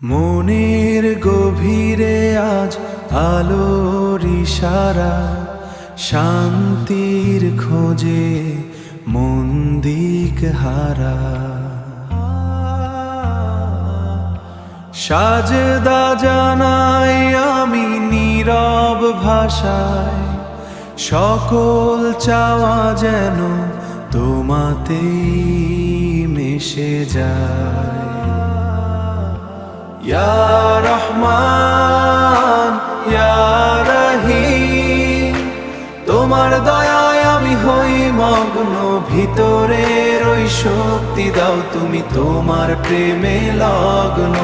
মনের গভীরে আজ আলোর ইশারা, শান্তির খোঁজে মন দিক হারা। সাজদা জানাই আমি নীরব ভাষায়, সকল চাওয়া যেন তোমাতেই মিশে যায়। ইয়া রহমান ইয়া রহিম, তোমার দয়ায় আমি হই মগ্ন, ভিতরের ওই শক্তি দাও তুমি, তোমার প্রেমে লগ্ন,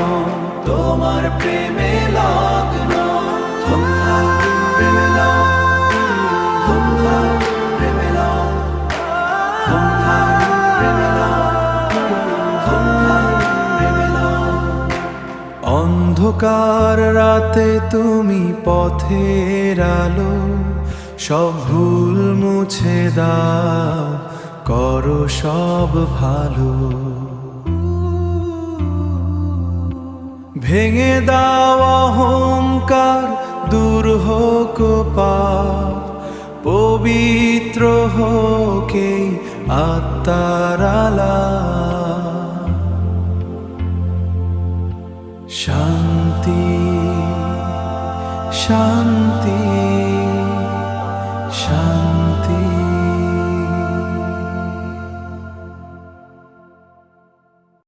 তোমার প্রেমে লগ্ন। ধুমধাম প্রেমে লগ্ন, ধুমধাম প্রেমে লগ্ন, ধুমধাম প্রেমে লগ্ন, ধুমধাম প্রেমে লগ্ন। অন্ধকার রাতে তুমি পথের আলো, সব ভুল মুছে দাও, করো সব ভালো। ভেঙে দাও অহংকার, দূর হোক পাপ, পবিত্র হোক এই আত্মার আলাপ। শান্তি শান্তি